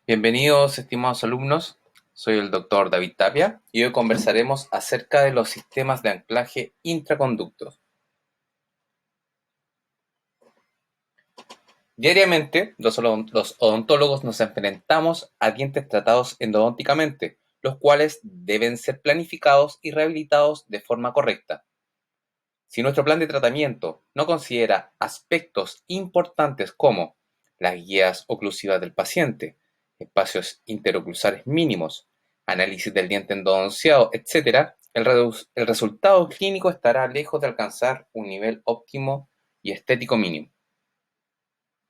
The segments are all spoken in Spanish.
Bienvenidos, estimados alumnos. Soy el doctor David Tapia y hoy conversaremos acerca de los sistemas de anclaje intraconductos. Diariamente, los odontólogos nos enfrentamos a dientes tratados endodónticamente, los cuales deben ser planificados y rehabilitados de forma correcta. Si nuestro plan de tratamiento no considera aspectos importantes como las guías oclusivas del paciente, espacios interoclusales mínimos, análisis del diente endodonciado, etc., el resultado clínico estará lejos de alcanzar un nivel óptimo y estético mínimo.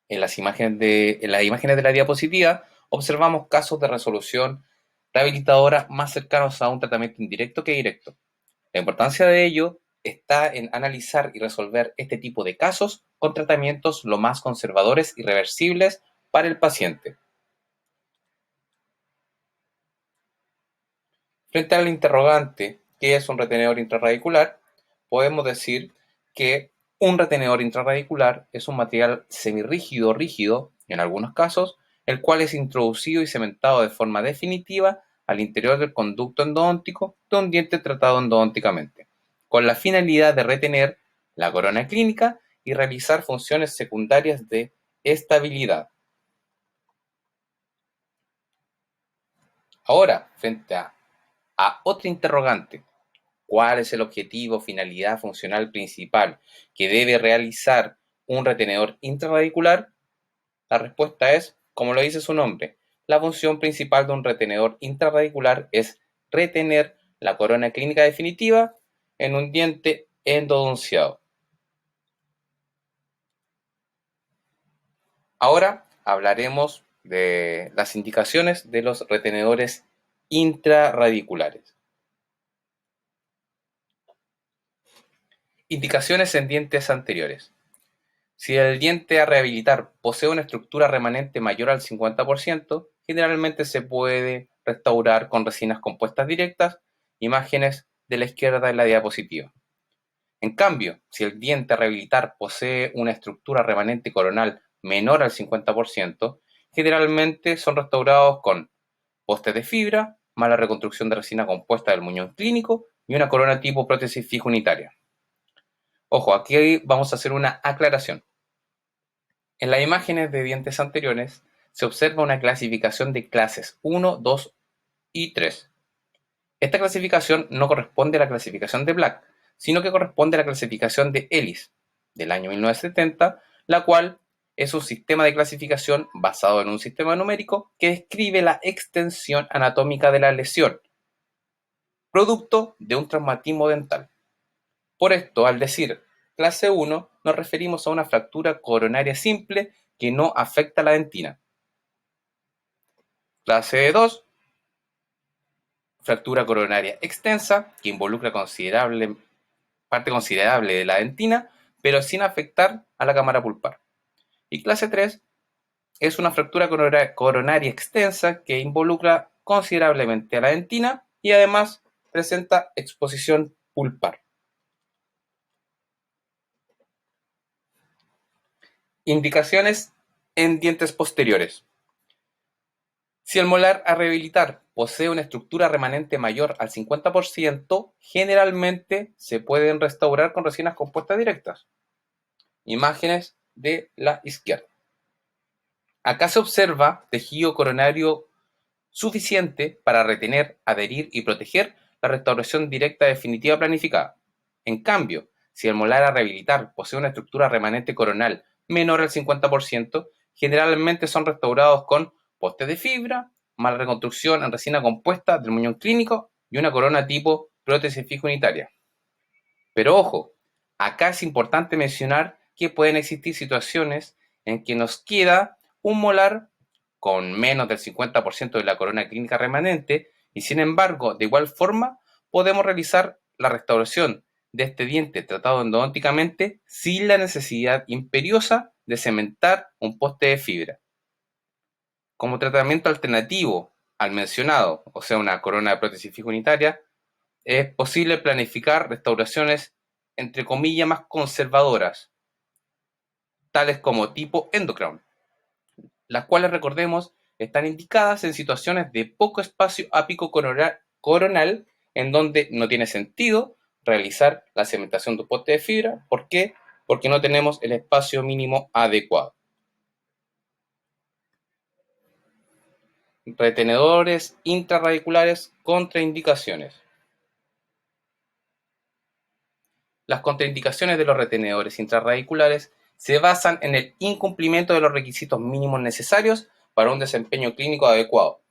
En las imágenes de la diapositiva observamos casos de resolución rehabilitadora más cercanos a un tratamiento indirecto que directo. La importancia de ello está en analizar y resolver este tipo de casos con tratamientos lo más conservadores y reversibles para el paciente. Frente al interrogante, ¿qué es un retenedor intrarradicular? Podemos decir que un retenedor intrarradicular es un material semirrígido o rígido, en algunos casos, el cual es introducido y cementado de forma definitiva al interior del conducto endodóntico de un diente tratado endodónticamente, con la finalidad de retener la corona clínica y realizar funciones secundarias de estabilidad. Ahora, frente a otra interrogante, ¿cuál es el objetivo, finalidad funcional principal que debe realizar un retenedor intrarradicular? La respuesta es, como lo dice su nombre, la función principal de un retenedor intrarradicular es retener la corona clínica definitiva en un diente endodonciado. Ahora hablaremos de las indicaciones de los retenedores intrarradiculares. Indicaciones en dientes anteriores. Si el diente a rehabilitar posee una estructura remanente mayor al 50%, generalmente se puede restaurar con resinas compuestas directas, imágenes de la izquierda en la diapositiva. En cambio, si el diente a rehabilitar posee una estructura remanente coronal menor al 50%, generalmente son restaurados con postes de fibra, más la reconstrucción de resina compuesta del muñón clínico y una corona tipo prótesis fija unitaria. Ojo, aquí vamos a hacer una aclaración. En las imágenes de dientes anteriores se observa una clasificación de clases 1, 2 y 3. Esta clasificación no corresponde a la clasificación de Black, sino que corresponde a la clasificación de Ellis, del año 1970, la cual es un sistema de clasificación basado en un sistema numérico que describe la extensión anatómica de la lesión, producto de un traumatismo dental. Por esto, al decir clase 1, nos referimos a una fractura coronaria simple que no afecta a la dentina. Clase 2, fractura coronaria extensa que involucra parte considerable de la dentina, pero sin afectar a la cámara pulpar. Y clase 3 es una fractura coronaria extensa que involucra considerablemente a la dentina y además presenta exposición pulpar. Indicaciones en dientes posteriores. Si el molar a rehabilitar posee una estructura remanente mayor al 50%, generalmente se pueden restaurar con resinas compuestas directas. Imágenes de la izquierda. Acá se observa tejido coronario suficiente para retener, adherir y proteger la restauración directa definitiva planificada. En cambio, si el molar a rehabilitar posee una estructura remanente coronal menor al 50%, generalmente son restaurados con postes de fibra, más reconstrucción en resina compuesta del muñón clínico y una corona tipo prótesis fija unitaria. Pero ojo, acá es importante mencionar que pueden existir situaciones en que nos queda un molar con menos del 50% de la corona clínica remanente y sin embargo, de igual forma, podemos realizar la restauración de este diente tratado endodónticamente sin la necesidad imperiosa de cementar un poste de fibra. Como tratamiento alternativo al mencionado, o sea, una corona de prótesis fija unitaria, es posible planificar restauraciones entre comillas más conservadoras, tales como tipo Endocrown, las cuales recordemos Están indicadas en situaciones de poco espacio ápico coronal en donde no tiene sentido realizar la cementación de un poste de fibra. ¿Por qué? Porque no tenemos el espacio mínimo adecuado. Retenedores intrarradiculares, contraindicaciones. Las contraindicaciones de los retenedores intrarradiculares se basan en el incumplimiento de los requisitos mínimos necesarios para un desempeño clínico adecuado.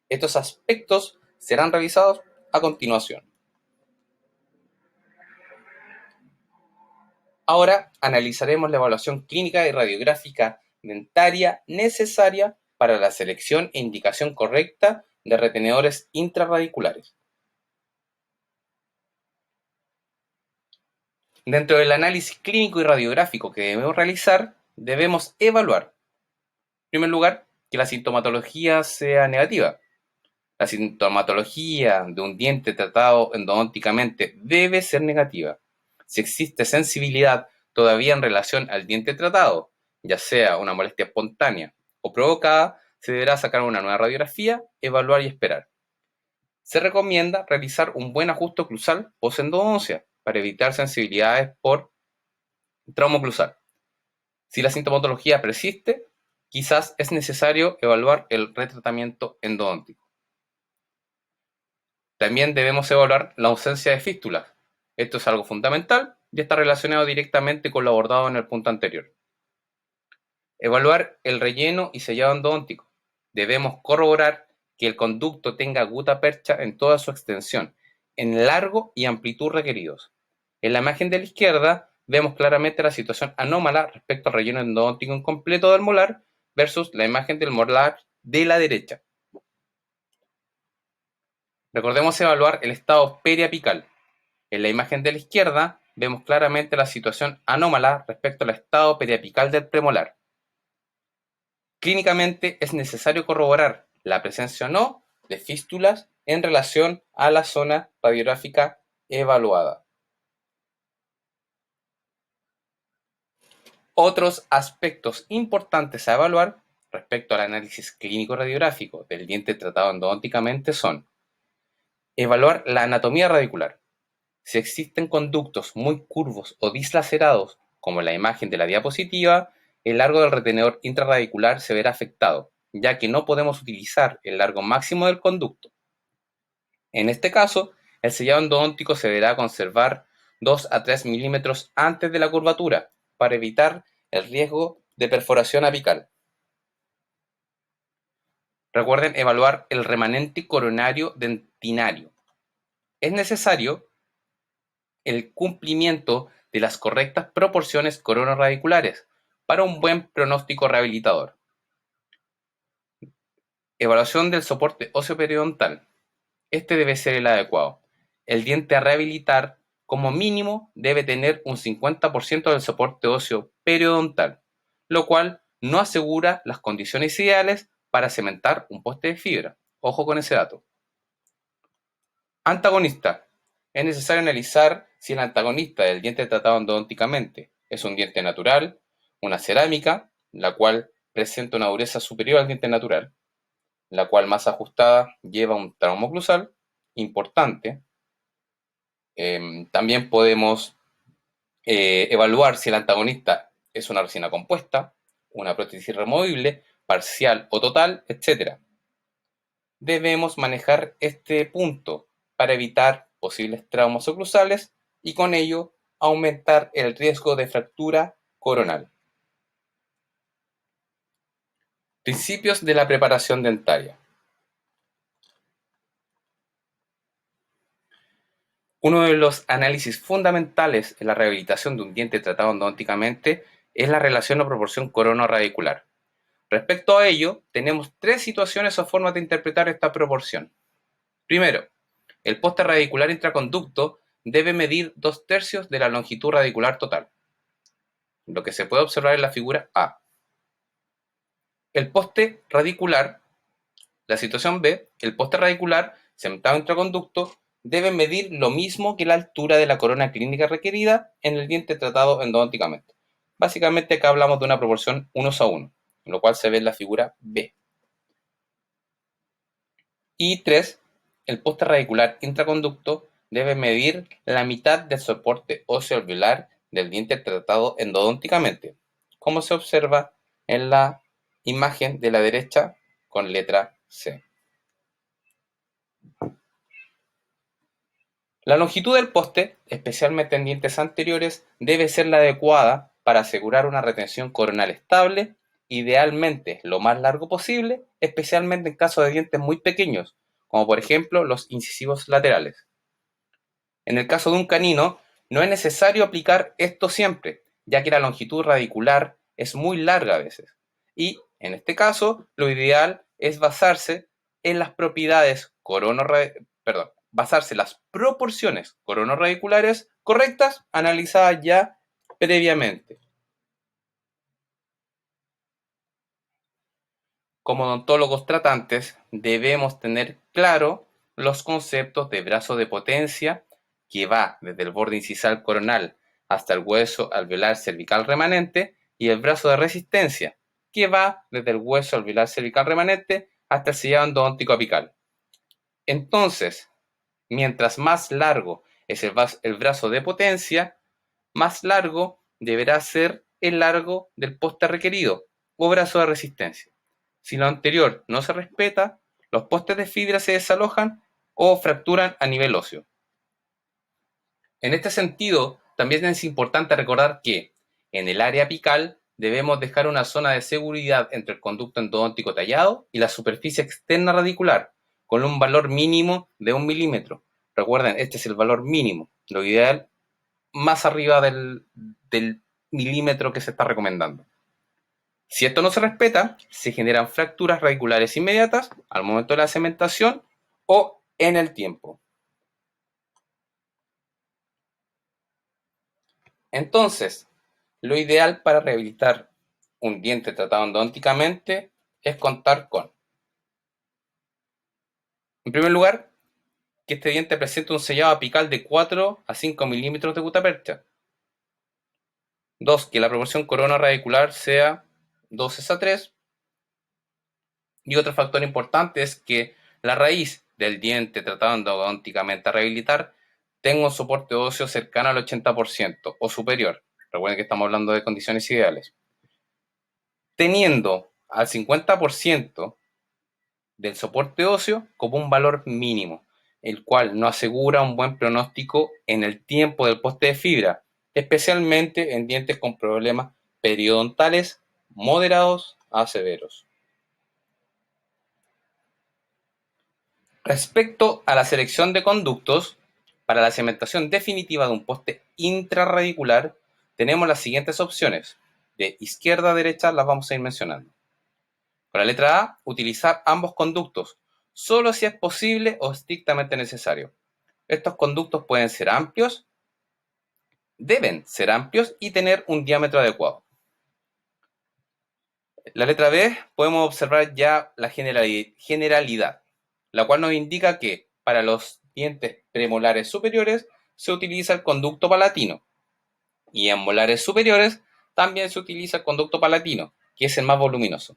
Estos aspectos serán revisados a continuación. Ahora analizaremos la evaluación clínica y radiográfica dentaria necesaria para la selección e indicación correcta de retenedores intrarradiculares. Dentro del análisis clínico y radiográfico que debemos realizar, debemos evaluar, en primer lugar, que la sintomatología sea negativa. La sintomatología de un diente tratado endodónticamente debe ser negativa. Si existe sensibilidad todavía en relación al diente tratado, ya sea una molestia espontánea o provocada, se deberá sacar una nueva radiografía, evaluar y esperar. Se recomienda realizar un buen ajuste oclusal post-endodoncia para evitar sensibilidades por trauma oclusal. Si la sintomatología persiste, quizás es necesario evaluar el retratamiento endodóntico. También debemos evaluar la ausencia de fístulas. Esto es algo fundamental y está relacionado directamente con lo abordado en el punto anterior. Evaluar el relleno y sellado endodóntico. Debemos corroborar que el conducto tenga gutta-percha en toda su extensión, en largo y amplitud requeridos. En la imagen de la izquierda vemos claramente la situación anómala respecto al relleno endodóntico incompleto del molar versus la imagen del molar de la derecha. Recordemos evaluar el estado periapical. En la imagen de la izquierda vemos claramente la situación anómala respecto al estado periapical del premolar. Clínicamente es necesario corroborar la presencia o no de fístulas en relación a la zona radiográfica evaluada. Otros aspectos importantes a evaluar respecto al análisis clínico radiográfico del diente tratado endodónticamente son: evaluar la anatomía radicular. Si existen conductos muy curvos o dislacerados, como en la imagen de la diapositiva, el largo del retenedor intrarradicular se verá afectado, ya que no podemos utilizar el largo máximo del conducto. En este caso, el sellado endodóntico se deberá conservar 2 a 3 milímetros antes de la curvatura para evitar el riesgo de perforación apical. Recuerden evaluar el remanente coronario dentinario. Es necesario el cumplimiento de las correctas proporciones coronoradiculares para un buen pronóstico rehabilitador. Evaluación del soporte óseo periodontal. Este debe ser el adecuado. El diente a rehabilitar, como mínimo, debe tener un 50% del soporte óseo periodontal, lo cual no asegura las condiciones ideales para cementar un poste de fibra. Ojo con ese dato. Antagonista. Es necesario analizar si el antagonista del diente tratado endodónticamente es un diente natural, una cerámica, la cual presenta una dureza superior al diente natural, la cual más ajustada lleva un trauma oclusal importante. También podemos evaluar si el antagonista es una resina compuesta, una prótesis removible, parcial o total, etc. Debemos manejar este punto para evitar posibles traumas oclusales y con ello aumentar el riesgo de fractura coronal. Principios de la preparación dentaria. Uno de los análisis fundamentales en la rehabilitación de un diente tratado endodónticamente es la relación o proporción corona-radicular. Respecto a ello, tenemos tres situaciones o formas de interpretar esta proporción. Primero, el poste radicular intraconducto debe medir 2/3 de la longitud radicular total, lo que se puede observar en la figura A. El poste radicular, la situación B, el poste radicular cementado intraconducto debe medir lo mismo que la altura de la corona clínica requerida en el diente tratado endodónticamente. Básicamente acá hablamos de una proporción 1:1, lo cual se ve en la figura B. Y 3. El poste radicular intraconducto debe medir la mitad del soporte óseo alveolar del diente tratado endodónticamente, como se observa en la imagen de la derecha con letra C. La longitud del poste, especialmente en dientes anteriores, debe ser la adecuada para asegurar una retención coronal estable, idealmente lo más largo posible, especialmente en caso de dientes muy pequeños, como por ejemplo los incisivos laterales. En el caso de un canino, no es necesario aplicar esto siempre, ya que la longitud radicular es muy larga a veces. Y, en este caso, lo ideal es basarse en las basarse en las proporciones coronorradiculares correctas analizadas ya previamente. Como odontólogos tratantes, debemos tener claro los conceptos de brazo de potencia, que va desde el borde incisal coronal hasta el hueso alveolar cervical remanente, y el brazo de resistencia, que va desde el hueso alveolar cervical remanente hasta el sellado endodóntico apical. Entonces, mientras más largo es el brazo de potencia, más largo deberá ser el largo del poste requerido o brazo de resistencia. Si lo anterior no se respeta, los postes de fibra se desalojan o fracturan a nivel óseo. En este sentido, también es importante recordar que en el área apical debemos dejar una zona de seguridad entre el conducto endodóntico tallado y la superficie externa radicular, con un valor mínimo de 1 milímetro. Recuerden, este es el valor mínimo. Lo ideal más arriba del milímetro que se está recomendando. Si esto no se respeta, se generan fracturas radiculares inmediatas al momento de la cementación o en el tiempo. Entonces, lo ideal para rehabilitar un diente tratado endodónticamente es contar con, en primer lugar, que este diente presente un sellado apical de 4 a 5 milímetros de gutapercha. 2. Que la proporción corona radicular sea 2:3. Y otro factor importante es que la raíz del diente tratado endodónticamente a rehabilitar tenga un soporte óseo cercano al 80% o superior. Recuerden que estamos hablando de condiciones ideales. Teniendo al 50% del soporte óseo como un valor mínimo, el cual no asegura un buen pronóstico en el tiempo del poste de fibra, especialmente en dientes con problemas periodontales moderados a severos. Respecto a la selección de conductos, para la cementación definitiva de un poste intrarradicular, tenemos las siguientes opciones. De izquierda a derecha las vamos a ir mencionando. Con la letra A, utilizar ambos conductos, solo si es posible o estrictamente necesario. Estos conductos pueden ser amplios, deben ser amplios y tener un diámetro adecuado. La letra B, podemos observar ya la generalidad, la cual nos indica que para los dientes premolares superiores se utiliza el conducto palatino y en molares superiores también se utiliza el conducto palatino, que es el más voluminoso.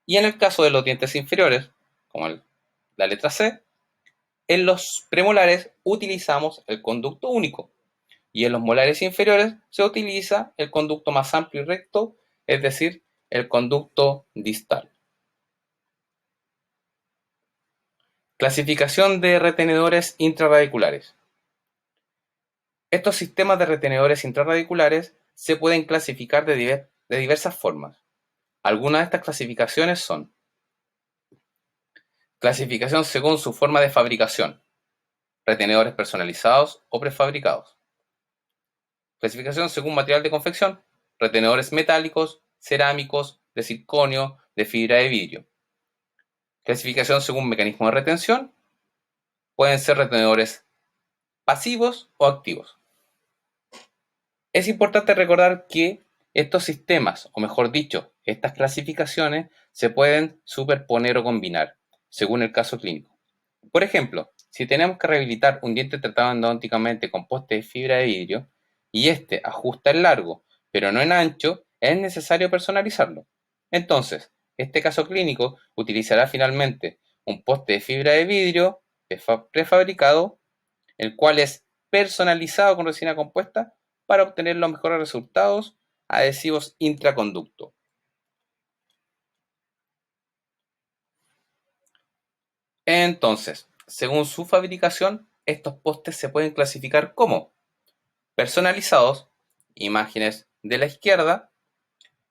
Y en el caso de los dientes inferiores, como la letra C, en los premolares utilizamos el conducto único y en los molares inferiores se utiliza el conducto más amplio y recto, es decir, el conducto distal. Clasificación de retenedores intrarradiculares. Estos sistemas de retenedores intrarradiculares se pueden clasificar de diversas formas. Algunas de estas clasificaciones son: clasificación según su forma de fabricación, retenedores personalizados o prefabricados; clasificación según material de confección, retenedores metálicos, cerámicos, de circonio, de fibra de vidrio; clasificación según mecanismo de retención, pueden ser retenedores pasivos o activos. Es importante recordar que estos sistemas, o mejor dicho, estas clasificaciones, se pueden superponer o combinar, según el caso clínico. Por ejemplo, si tenemos que rehabilitar un diente tratado endodónticamente con poste de fibra de vidrio, y este ajusta en largo, pero no en ancho, es necesario personalizarlo. Entonces, este caso clínico utilizará finalmente un poste de fibra de vidrio prefabricado, el cual es personalizado con resina compuesta para obtener los mejores resultados adhesivos intraconducto. Entonces, según su fabricación, estos postes se pueden clasificar como personalizados, imágenes de la izquierda,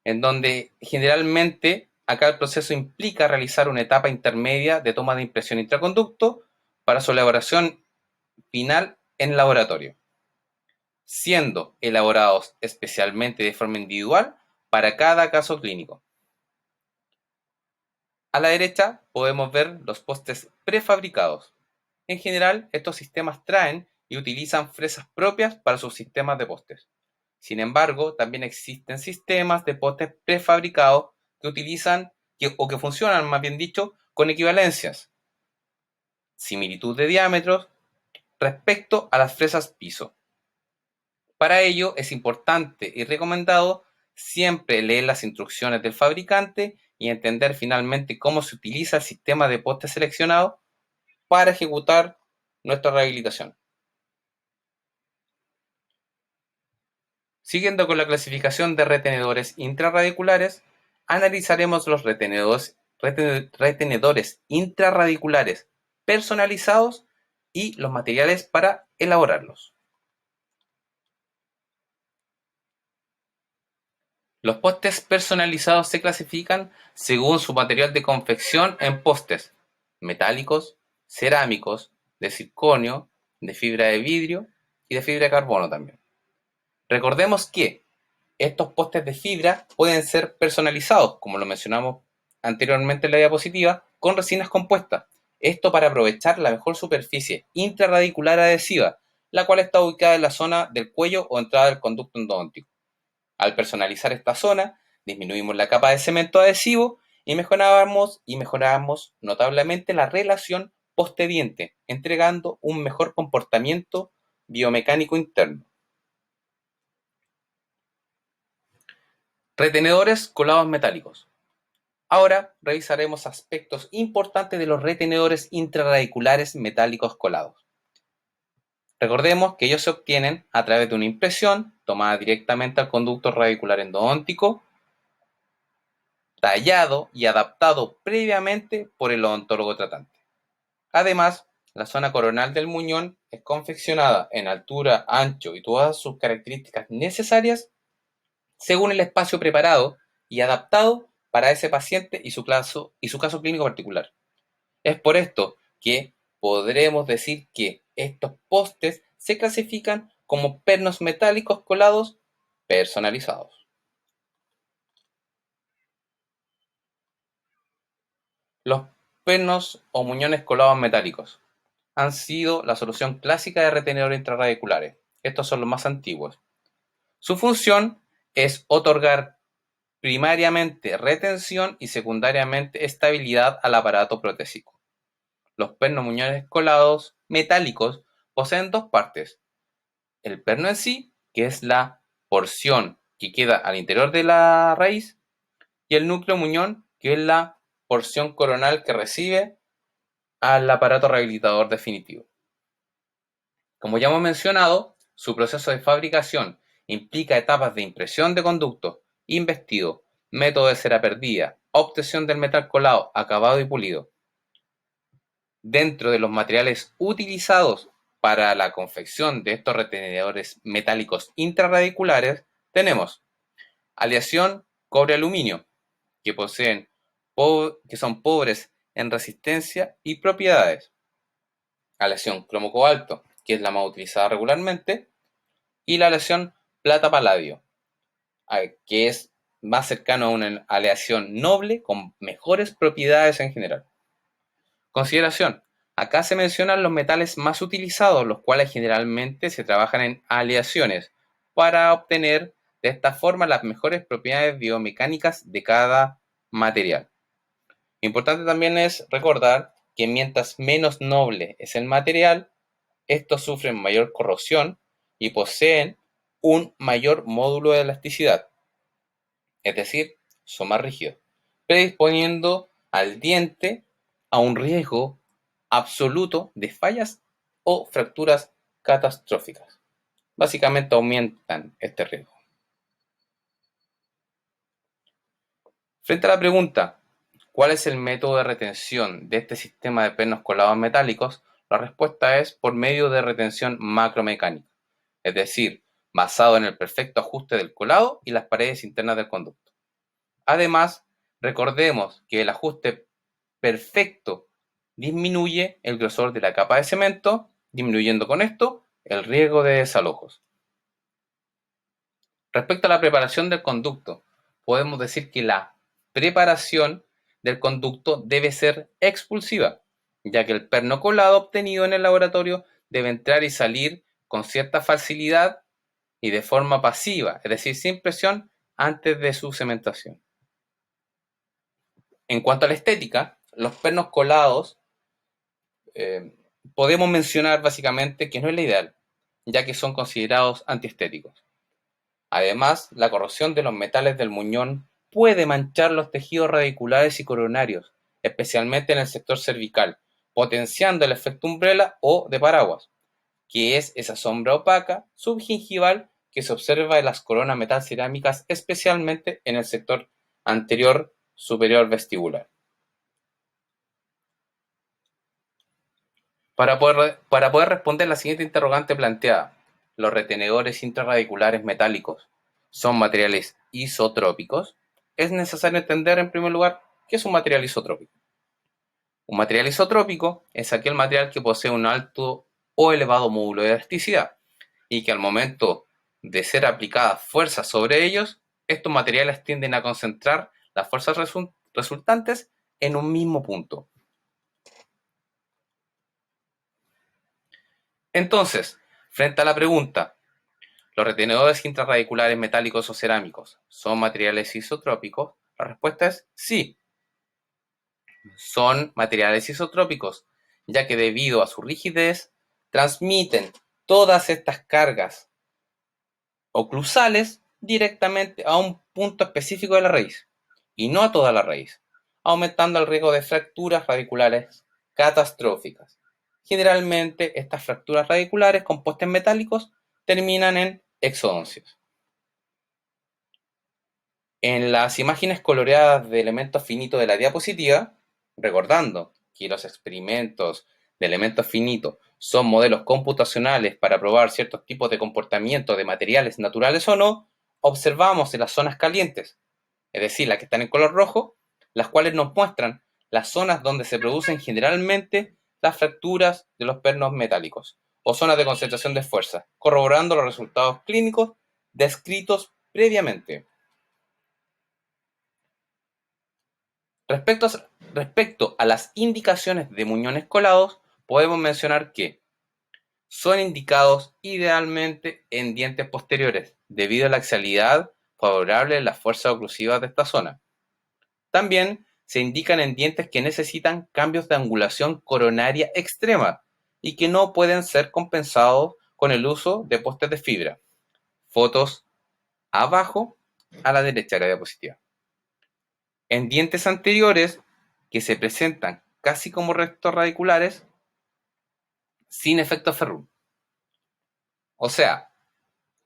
en donde generalmente acá el proceso implica realizar una etapa intermedia de toma de impresión intraconducto para su elaboración final en laboratorio, siendo elaborados especialmente de forma individual para cada caso clínico. A la derecha podemos ver los postes prefabricados. En general, estos sistemas traen y utilizan fresas propias para sus sistemas de postes. Sin embargo, también existen sistemas de postes prefabricados que utilizan o que funcionan, más bien dicho, con equivalencias, similitud de diámetros respecto a las fresas piso. Para ello es importante y recomendado siempre leer las instrucciones del fabricante y entender finalmente cómo se utiliza el sistema de poste seleccionado para ejecutar nuestra rehabilitación. Siguiendo con la clasificación de retenedores intrarradiculares, analizaremos los retenedores intrarradiculares personalizados y los materiales para elaborarlos. Los postes personalizados se clasifican según su material de confección en postes metálicos, cerámicos, de circonio, de fibra de vidrio y de fibra de carbono también. Recordemos que estos postes de fibra pueden ser personalizados, como lo mencionamos anteriormente en la diapositiva, con resinas compuestas. Esto para aprovechar la mejor superficie intrarradicular adhesiva, la cual está ubicada en la zona del cuello o entrada del conducto endodóntico. Al personalizar esta zona, disminuimos la capa de cemento adhesivo y mejoramos notablemente la relación poste-diente, entregando un mejor comportamiento biomecánico interno. Retenedores colados metálicos. Ahora revisaremos aspectos importantes de los retenedores intrarradiculares metálicos colados. Recordemos que ellos se obtienen a través de una impresión tomada directamente al conducto radicular endodóntico, tallado y adaptado previamente por el odontólogo tratante. Además, la zona coronal del muñón es confeccionada en altura, ancho y todas sus características necesarias según el espacio preparado y adaptado para ese paciente y su caso clínico particular. Es por esto que podremos decir que estos postes se clasifican como pernos metálicos colados personalizados. Los pernos o muñones colados metálicos han sido la solución clásica de retenedores intrarradiculares. Estos son los más antiguos. Su función es otorgar primariamente retención y secundariamente estabilidad al aparato protésico. Los pernos muñones colados metálicos poseen dos partes: el perno en sí, que es la porción que queda al interior de la raíz, y el núcleo muñón, que es la porción coronal que recibe al aparato rehabilitador definitivo. Como ya hemos mencionado, su proceso de fabricación implica etapas de impresión de conducto, investido, método de cera perdida, obtención del metal colado, acabado y pulido. Dentro de los materiales utilizados para la confección de estos retenedores metálicos intrarradiculares tenemos aleación cobre-aluminio, que son pobres en resistencia y propiedades. Aleación cromo-cobalto, que es la más utilizada regularmente, y la aleación plata-paladio, que es más cercano a una aleación noble con mejores propiedades en general. Consideración: acá se mencionan los metales más utilizados, los cuales generalmente se trabajan en aleaciones para obtener de esta forma las mejores propiedades biomecánicas de cada material. Importante también es recordar que mientras menos noble es el material, estos sufren mayor corrosión y poseen un mayor módulo de elasticidad, es decir, son más rígidos, predisponiendo al diente a un riesgo absoluto de fallas o fracturas catastróficas. Básicamente aumentan este riesgo. Frente a la pregunta, ¿cuál es el método de retención de este sistema de pernos colados metálicos? La respuesta es por medio de retención macromecánica, es decir, basado en el perfecto ajuste del colado y las paredes internas del conducto. Además, recordemos que el ajuste perfecto disminuye el grosor de la capa de cemento, disminuyendo con esto el riesgo de desalojos. Respecto a la preparación del conducto, podemos decir que la preparación del conducto debe ser expulsiva, ya que el perno colado obtenido en el laboratorio debe entrar y salir con cierta facilidad y de forma pasiva, es decir, sin presión antes de su cementación. En cuanto a la estética, los pernos colados podemos mencionar básicamente que no es la ideal, ya que son considerados antiestéticos. Además, la corrosión de los metales del muñón puede manchar los tejidos radiculares y coronarios, especialmente en el sector cervical, potenciando el efecto umbrella o de paraguas, que es esa sombra opaca subgingival que se observa en las coronas metalcerámicas, especialmente en el sector anterior superior vestibular. Para poder responder la siguiente interrogante planteada, ¿los retenedores intrarradiculares metálicos son materiales isotrópicos? Es necesario entender en primer lugar qué es un material isotrópico. Un material isotrópico es aquel material que posee un alto o elevado módulo de elasticidad y que al momento de ser aplicadas fuerzas sobre ellos, estos materiales tienden a concentrar las fuerzas resultantes en un mismo punto. Entonces, frente a la pregunta, ¿los retenedores intrarradiculares metálicos o cerámicos son materiales isotrópicos? La respuesta es sí, son materiales isotrópicos, ya que debido a su rigidez transmiten todas estas cargas oclusales directamente a un punto específico de la raíz y no a toda la raíz, aumentando el riesgo de fracturas radiculares catastróficas. Generalmente estas fracturas radiculares con postes metálicos terminan en exodoncias. En las imágenes coloreadas de elementos finitos de la diapositiva, recordando que los experimentos de elementos finitos son modelos computacionales para probar ciertos tipos de comportamiento de materiales naturales o no, observamos en las zonas calientes, es decir, las que están en color rojo, las cuales nos muestran las zonas donde se producen generalmente las fracturas de los pernos metálicos o zonas de concentración de fuerza, corroborando los resultados clínicos descritos previamente. Respecto a las indicaciones de muñones colados, podemos mencionar que son indicados idealmente en dientes posteriores, debido a la axialidad favorable de las fuerzas oclusivas de esta zona. También se indican en dientes que necesitan cambios de angulación coronaria extrema y que no pueden ser compensados con el uso de postes de fibra. Fotos abajo a la derecha de la diapositiva. En dientes anteriores que se presentan casi como restos radiculares sin efecto Ferrun. O sea,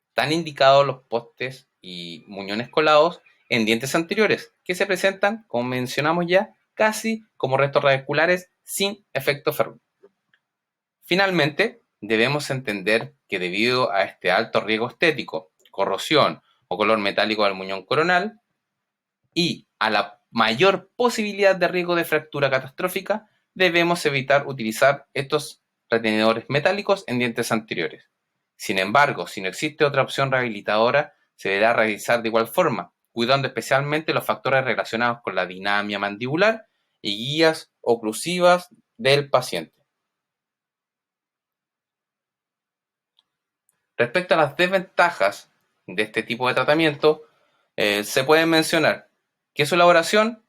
están indicados los postes y muñones colados en dientes anteriores que se presentan, como mencionamos ya, casi como restos radiculares sin efecto Ferrun. Finalmente, debemos entender que debido a este alto riesgo estético, corrosión o color metálico del muñón coronal y a la mayor posibilidad de riesgo de fractura catastrófica, debemos evitar utilizar estos retenedores metálicos en dientes anteriores. Sin embargo, si no existe otra opción rehabilitadora, se deberá realizar de igual forma, cuidando especialmente los factores relacionados con la dinamia mandibular y guías oclusivas del paciente. Respecto a las desventajas de este tipo de tratamiento, se puede mencionar que su elaboración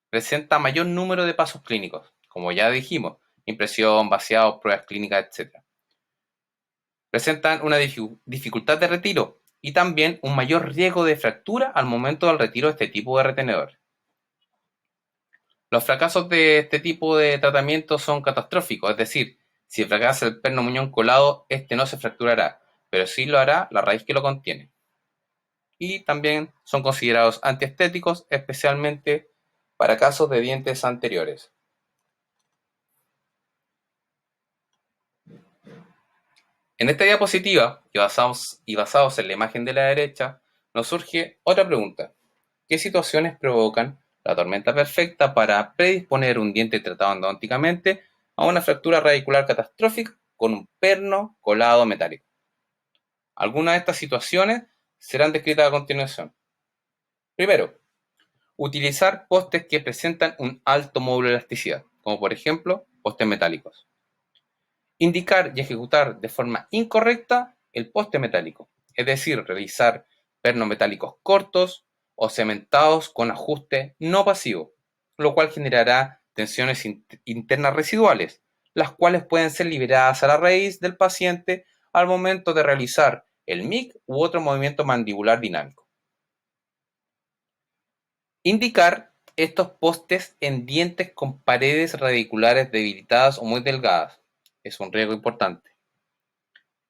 presenta mayor número de pasos clínicos, como ya dijimos, impresión, vaciado, pruebas clínicas, etc. Presentan una dificultad de retiro y también un mayor riesgo de fractura al momento del retiro de este tipo de retenedor. Los fracasos de este tipo de tratamiento son catastróficos, es decir, si fracasa el perno muñón colado, este no se fracturará, pero sí lo hará la raíz que lo contiene. Y también son considerados antiestéticos, especialmente para casos de dientes anteriores. En esta diapositiva, y basados en la imagen de la derecha, nos surge otra pregunta. ¿Qué situaciones provocan la tormenta perfecta para predisponer un diente tratado endodónticamente a una fractura radicular catastrófica con un perno colado metálico? Algunas de estas situaciones serán descritas a continuación. Primero, utilizar postes que presentan un alto módulo de elasticidad, como por ejemplo postes metálicos. Indicar y ejecutar de forma incorrecta el poste metálico, es decir, realizar pernos metálicos cortos o cementados con ajuste no pasivo, lo cual generará tensiones internas residuales, las cuales pueden ser liberadas a la raíz del paciente al momento de realizar el MIC u otro movimiento mandibular dinámico. Indicar estos postes en dientes con paredes radiculares debilitadas o muy delgadas es un riesgo importante.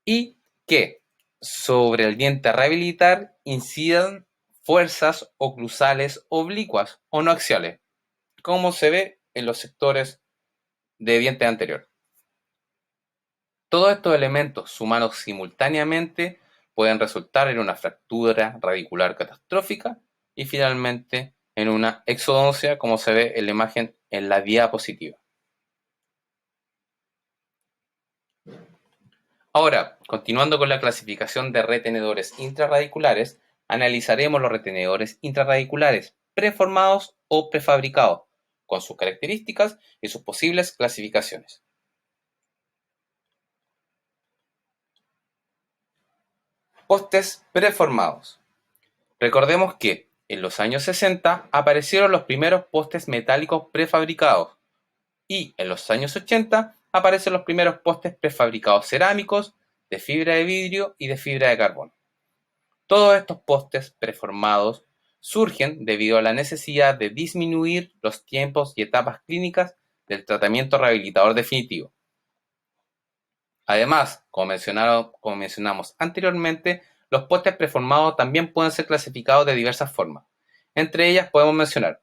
Y que sobre el diente a rehabilitar incidan fuerzas oclusales oblicuas o no axiales, como se ve en los sectores de diente anterior. Todos estos elementos sumados simultáneamente pueden resultar en una fractura radicular catastrófica y finalmente en una exodoncia, como se ve en la imagen en la diapositiva. Ahora, continuando con la clasificación de retenedores intrarradiculares, analizaremos los retenedores intrarradiculares preformados o prefabricados, con sus características y sus posibles clasificaciones. Postes preformados. Recordemos que en los años 60 aparecieron los primeros postes metálicos prefabricados y en los años 80 aparecen los primeros postes prefabricados cerámicos, de fibra de vidrio y de fibra de carbono. Todos estos postes preformados surgen debido a la necesidad de disminuir los tiempos y etapas clínicas del tratamiento rehabilitador definitivo. Además, como mencionamos anteriormente, los postes preformados también pueden ser clasificados de diversas formas. Entre ellas podemos mencionar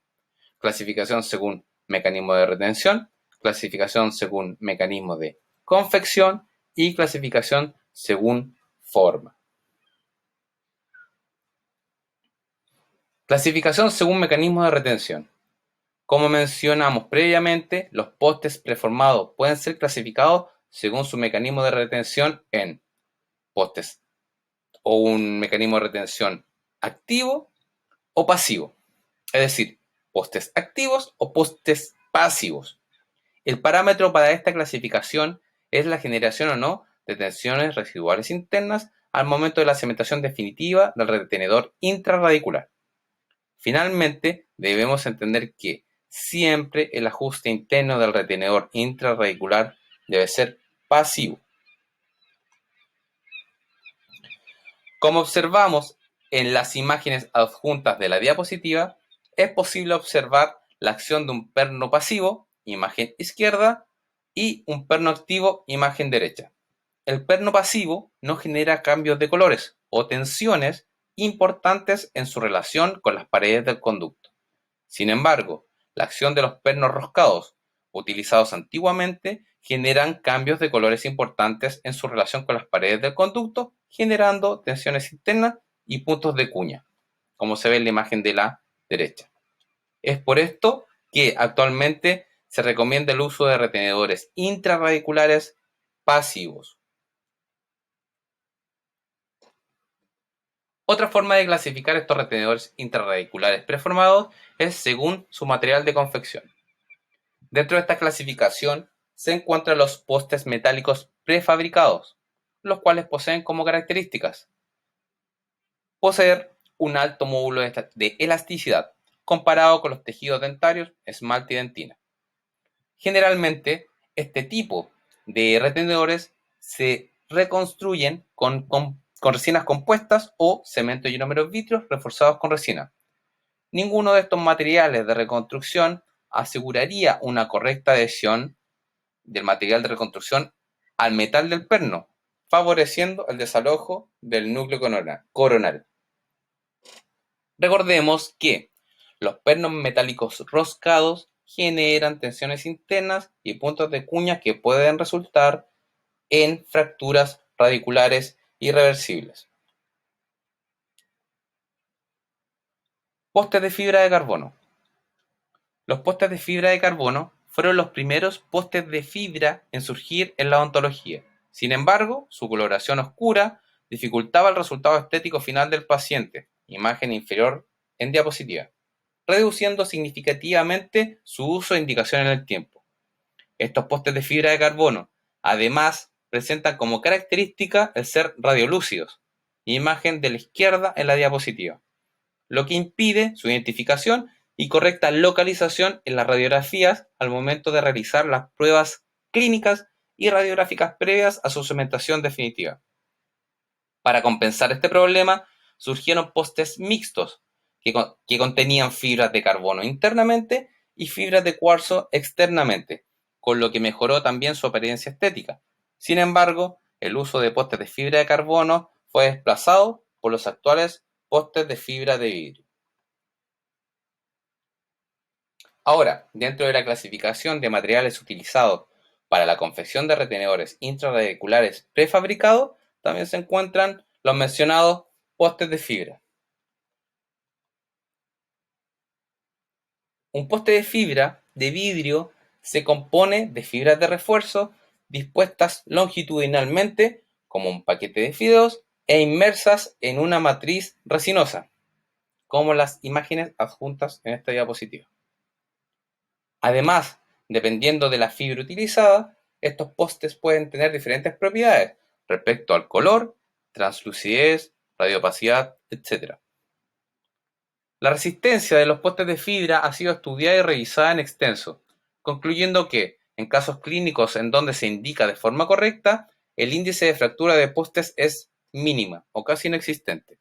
clasificación según mecanismo de retención, clasificación según mecanismo de confección y clasificación según forma. Clasificación según mecanismo de retención. Como mencionamos previamente, los postes preformados pueden ser clasificados según su mecanismo de retención en postes o un mecanismo de retención activo o pasivo, es decir, postes activos o postes pasivos. El parámetro para esta clasificación es la generación o no de tensiones residuales internas al momento de la cementación definitiva del retenedor intrarradicular. Finalmente, debemos entender que siempre el ajuste interno del retenedor intrarradicular debe ser pasivo. Como observamos en las imágenes adjuntas de la diapositiva, es posible observar la acción de un perno pasivo, imagen izquierda, y un perno activo, imagen derecha. El perno pasivo no genera cambios de colores o tensiones importantes en su relación con las paredes del conducto. Sin embargo, la acción de los pernos roscados, utilizados antiguamente, generan cambios de colores importantes en su relación con las paredes del conducto, generando tensiones internas y puntos de cuña, como se ve en la imagen de la derecha. Es por esto que actualmente se recomienda el uso de retenedores intrarradiculares pasivos. Otra forma de clasificar estos retenedores intrarradiculares preformados es según su material de confección. Dentro de esta clasificación se encuentran los postes metálicos prefabricados, los cuales poseen como características poseer un alto módulo de elasticidad comparado con los tejidos dentarios, esmalte y dentina. Generalmente, este tipo de retenedores se reconstruyen con resinas compuestas o cemento y ionómeros vítreos reforzados con resina. Ninguno de estos materiales de reconstrucción aseguraría una correcta adhesión del material de reconstrucción al metal del perno, favoreciendo el desalojo del núcleo coronal. Recordemos que los pernos metálicos roscados generan tensiones internas y puntos de cuña que pueden resultar en fracturas radiculares irreversibles. Postes de fibra de carbono. Los postes de fibra de carbono fueron los primeros postes de fibra en surgir en la odontología. Sin embargo, su coloración oscura dificultaba el resultado estético final del paciente, imagen inferior en diapositiva, reduciendo significativamente su uso e indicación en el tiempo. Estos postes de fibra de carbono, además, presentan como característica el ser radiolúcidos, imagen de la izquierda en la diapositiva, lo que impide su identificación y correcta localización en las radiografías al momento de realizar las pruebas clínicas y radiográficas previas a su cementación definitiva. Para compensar este problema, surgieron postes mixtos que contenían fibras de carbono internamente y fibras de cuarzo externamente, con lo que mejoró también su apariencia estética. Sin embargo, el uso de postes de fibra de carbono fue desplazado por los actuales postes de fibra de vidrio. Ahora, dentro de la clasificación de materiales utilizados para la confección de retenedores intrarradiculares prefabricados, también se encuentran los mencionados postes de fibra. Un poste de fibra de vidrio se compone de fibras de refuerzo dispuestas longitudinalmente como un paquete de fideos e inmersas en una matriz resinosa, como las imágenes adjuntas en esta diapositiva. Además, dependiendo de la fibra utilizada, estos postes pueden tener diferentes propiedades respecto al color, translucidez, radiopacidad, etc. La resistencia de los postes de fibra ha sido estudiada y revisada en extenso, concluyendo que, en casos clínicos en donde se indica de forma correcta, el índice de fractura de postes es mínima o casi inexistente.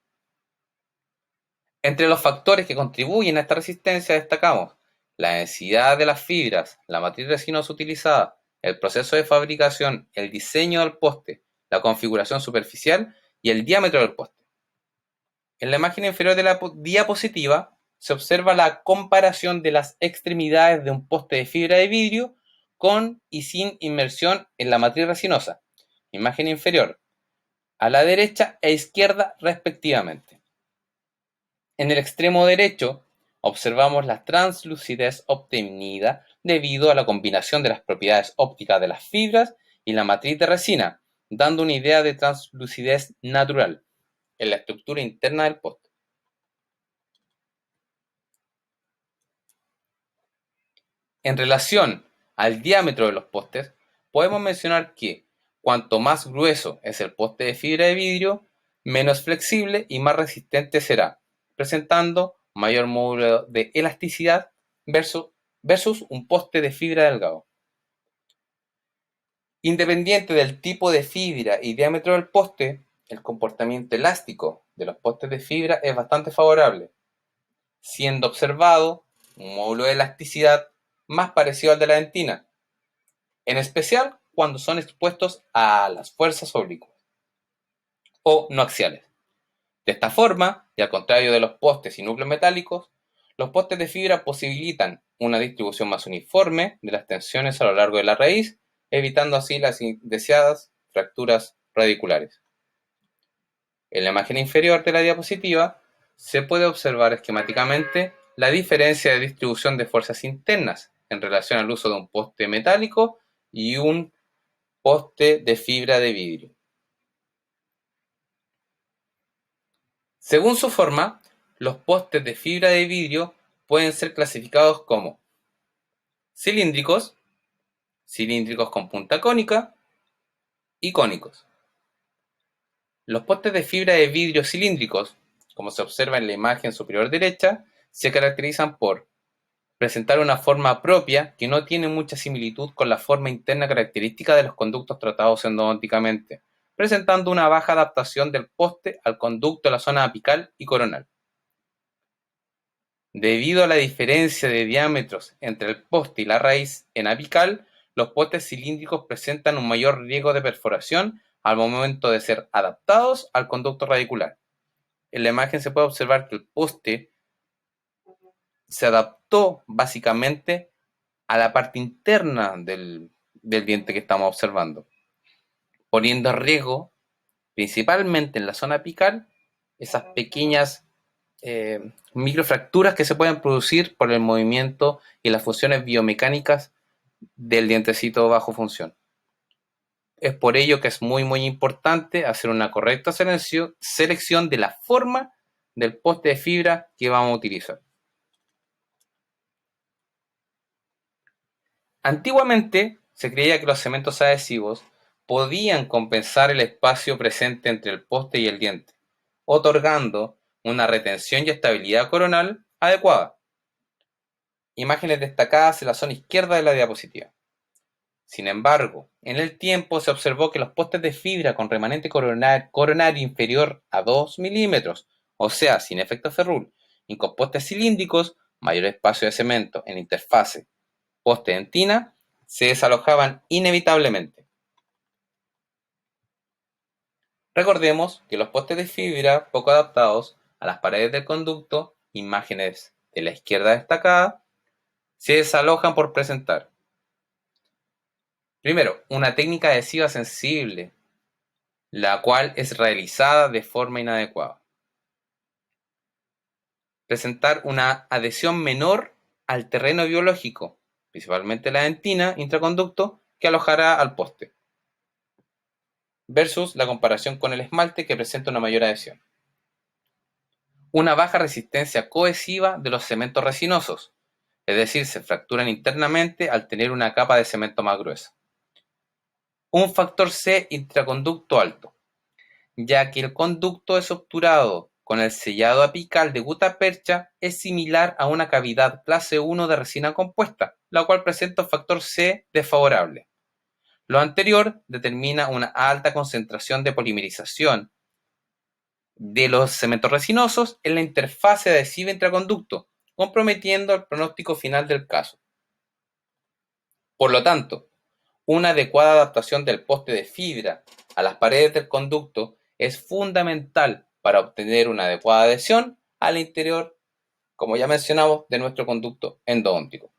Entre los factores que contribuyen a esta resistencia destacamos la densidad de las fibras, la matriz resinosa utilizada, el proceso de fabricación, el diseño del poste, la configuración superficial y el diámetro del poste. En la imagen inferior de la diapositiva se observa la comparación de las extremidades de un poste de fibra de vidrio con y sin inmersión en la matriz resinosa, imagen inferior, a la derecha e izquierda respectivamente. En el extremo derecho observamos la translucidez obtenida debido a la combinación de las propiedades ópticas de las fibras y la matriz de resina, dando una idea de translucidez natural en la estructura interna del poste. En relación al diámetro de los postes, podemos mencionar que cuanto más grueso es el poste de fibra de vidrio, menos flexible y más resistente será, presentando mayor módulo de elasticidad versus un poste de fibra delgado. Independiente del tipo de fibra y diámetro del poste, el comportamiento elástico de los postes de fibra es bastante favorable, siendo observado un módulo de elasticidad más parecido al de la dentina, en especial cuando son expuestos a las fuerzas oblicuas o no axiales. De esta forma, y al contrario de los postes y núcleos metálicos, los postes de fibra posibilitan una distribución más uniforme de las tensiones a lo largo de la raíz, evitando así las indeseadas fracturas radiculares. En la imagen inferior de la diapositiva se puede observar esquemáticamente la diferencia de distribución de fuerzas internas en relación al uso de un poste metálico y un poste de fibra de vidrio. Según su forma, los postes de fibra de vidrio pueden ser clasificados como cilíndricos, cilíndricos con punta cónica y cónicos. Los postes de fibra de vidrio cilíndricos, como se observa en la imagen superior derecha, se caracterizan por presentar una forma propia que no tiene mucha similitud con la forma interna característica de los conductos tratados endodônticamente, presentando una baja adaptación del poste al conducto de la zona apical y coronal. Debido a la diferencia de diámetros entre el poste y la raíz en apical, los postes cilíndricos presentan un mayor riesgo de perforación al momento de ser adaptados al conducto radicular. En la imagen se puede observar que el poste se adaptó básicamente a la parte interna del diente que estamos observando, poniendo en riesgo, principalmente en la zona apical, esas pequeñas microfracturas que se pueden producir por el movimiento y las funciones biomecánicas del dientecito bajo función. Es por ello que es muy importante hacer una correcta selección de la forma del poste de fibra que vamos a utilizar. Antiguamente se creía que los cementos adhesivos podían compensar el espacio presente entre el poste y el diente, otorgando una retención y estabilidad coronal adecuada. Imágenes destacadas en la zona izquierda de la diapositiva. Sin embargo, en el tiempo se observó que los postes de fibra con remanente coronario inferior a 2 milímetros, o sea, sin efecto ferrule, y con postes cilíndricos, mayor espacio de cemento en interfase poste-dentina, se desalojaban inevitablemente. Recordemos que los postes de fibra poco adaptados a las paredes del conducto, imágenes de la izquierda destacada, se desalojan por presentar. Primero, una técnica adhesiva sensible, la cual es realizada de forma inadecuada. Presentar una adhesión menor al terreno biológico, principalmente la dentina intraconducto, que alojará al poste, versus la comparación con el esmalte que presenta una mayor adhesión. Una baja resistencia cohesiva de los cementos resinosos, es decir, se fracturan internamente al tener una capa de cemento más gruesa. Un factor C intraconducto alto, ya que el conducto es obturado con el sellado apical de gutapercha, es similar a una cavidad clase 1 de resina compuesta, la cual presenta un factor C desfavorable. Lo anterior determina una alta concentración de polimerización de los cementos resinosos en la interfase adhesiva intraconducto, comprometiendo el pronóstico final del caso. Por lo tanto, una adecuada adaptación del poste de fibra a las paredes del conducto es fundamental para obtener una adecuada adhesión al interior, como ya mencionamos, de nuestro conducto endodóntico.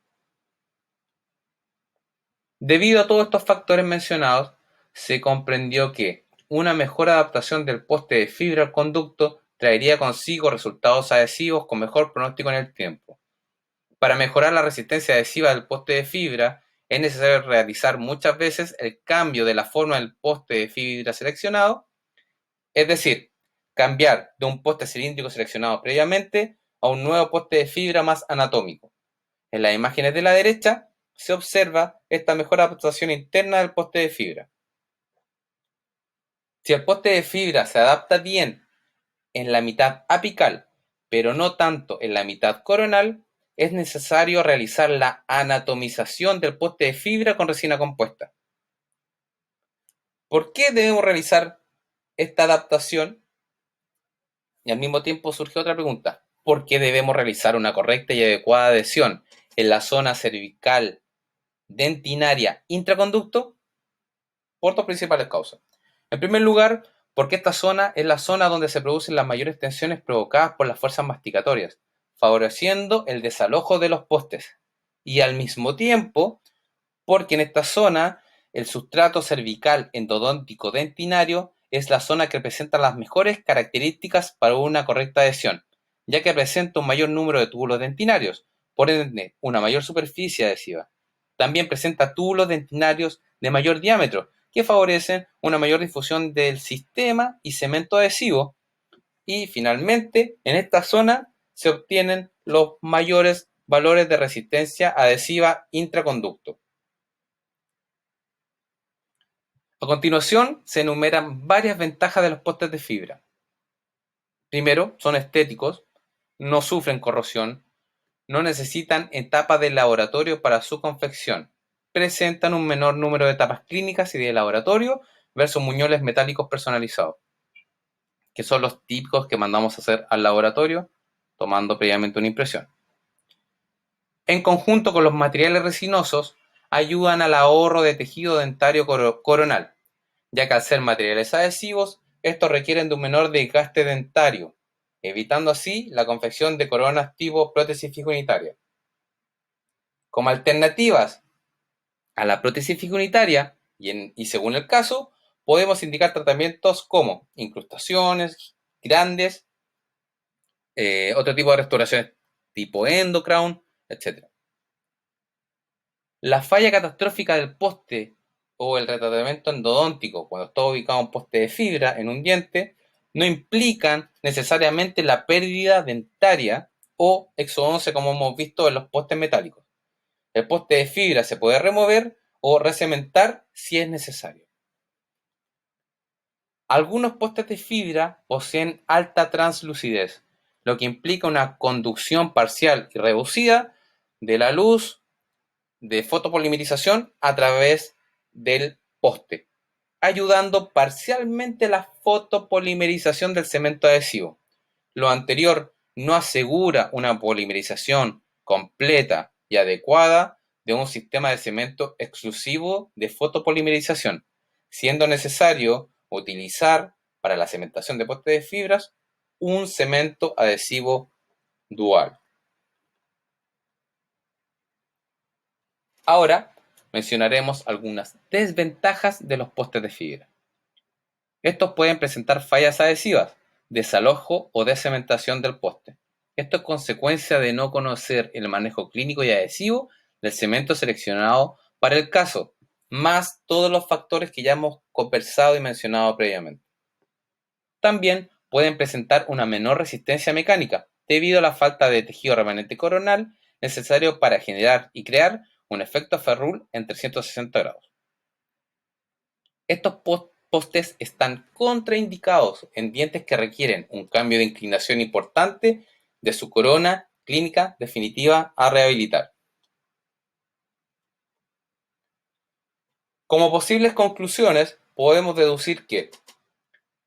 Debido a todos estos factores mencionados, se comprendió que una mejor adaptación del poste de fibra al conducto traería consigo resultados adhesivos con mejor pronóstico en el tiempo. Para mejorar la resistencia adhesiva del poste de fibra, es necesario realizar muchas veces el cambio de la forma del poste de fibra seleccionado, es decir, cambiar de un poste cilíndrico seleccionado previamente a un nuevo poste de fibra más anatómico. En las imágenes de la derecha se observa esta mejor adaptación interna del poste de fibra. Si el poste de fibra se adapta bien en la mitad apical, pero no tanto en la mitad coronal, es necesario realizar la anatomización del poste de fibra con resina compuesta. ¿Por qué debemos realizar esta adaptación? Y al mismo tiempo surge otra pregunta. ¿Por qué debemos realizar una correcta y adecuada adhesión en la zona cervical dentinaria intraconducto? Por dos principales causas. En primer lugar, porque esta zona es la zona donde se producen las mayores tensiones provocadas por las fuerzas masticatorias, favoreciendo el desalojo de los postes. Y al mismo tiempo, porque en esta zona el sustrato cervical endodóntico dentinario es la zona que presenta las mejores características para una correcta adhesión, ya que presenta un mayor número de túbulos dentinarios, por ende una mayor superficie adhesiva. También presenta túbulos dentinarios de mayor diámetro, que favorecen una mayor difusión del sistema y cemento adhesivo. Y finalmente, en esta zona se obtienen los mayores valores de resistencia adhesiva intraconducto. A continuación, se enumeran varias ventajas de los postes de fibra. Primero, son estéticos, no sufren corrosión, no necesitan etapas de laboratorio para su confección, presentan un menor número de etapas clínicas y de laboratorio versus muñones metálicos personalizados, que son los típicos que mandamos a hacer al laboratorio tomando previamente una impresión. En conjunto con los materiales resinosos, ayudan al ahorro de tejido dentario coronal, ya que al ser materiales adhesivos, estos requieren de un menor desgaste dentario, evitando así la confección de coronas tipo prótesis fija unitaria. Como alternativas a la prótesis fija unitaria, y según el caso, podemos indicar tratamientos como incrustaciones grandes, otro tipo de restauraciones tipo endocrown, etc. La falla catastrófica del poste o el retratamiento endodóntico, cuando está ubicado un poste de fibra en un diente, no implican necesariamente la pérdida dentaria o exodoncia como hemos visto en los postes metálicos. El poste de fibra se puede remover o recementar si es necesario. Algunos postes de fibra poseen alta translucidez, lo que implica una conducción parcial y reducida de la luz de fotopolimerización a través del poste, ayudando parcialmente a la fotopolimerización del cemento adhesivo. Lo anterior no asegura una polimerización completa y adecuada de un sistema de cemento exclusivo de fotopolimerización, siendo necesario utilizar para la cementación de postes de fibras un cemento adhesivo dual. Ahora mencionaremos algunas desventajas de los postes de fibra. Estos pueden presentar fallas adhesivas, desalojo o descementación del poste. Esto es consecuencia de no conocer el manejo clínico y adhesivo del cemento seleccionado para el caso, más todos los factores que ya hemos conversado y mencionado previamente. También pueden presentar una menor resistencia mecánica, debido a la falta de tejido remanente coronal necesario para generar y crear un efecto Ferrul en 360 grados. Estos postes están contraindicados en dientes que requieren un cambio de inclinación importante de su corona clínica definitiva a rehabilitar. Como posibles conclusiones, podemos deducir que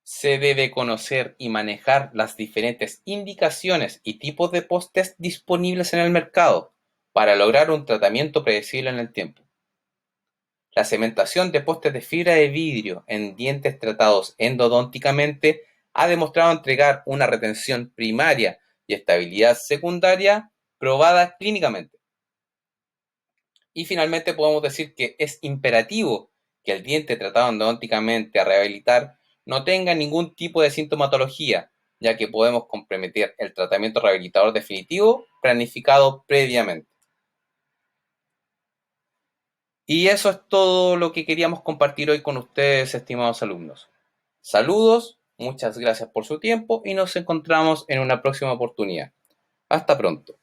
se debe conocer y manejar las diferentes indicaciones y tipos de postes disponibles en el mercado para lograr un tratamiento predecible en el tiempo. La cementación de postes de fibra de vidrio en dientes tratados endodónticamente ha demostrado entregar una retención primaria y estabilidad secundaria probada clínicamente. Y finalmente podemos decir que es imperativo que el diente tratado endodónticamente a rehabilitar no tenga ningún tipo de sintomatología, ya que podemos comprometer el tratamiento rehabilitador definitivo planificado previamente. Y eso es todo lo que queríamos compartir hoy con ustedes, estimados alumnos. Saludos, muchas gracias por su tiempo y nos encontramos en una próxima oportunidad. Hasta pronto.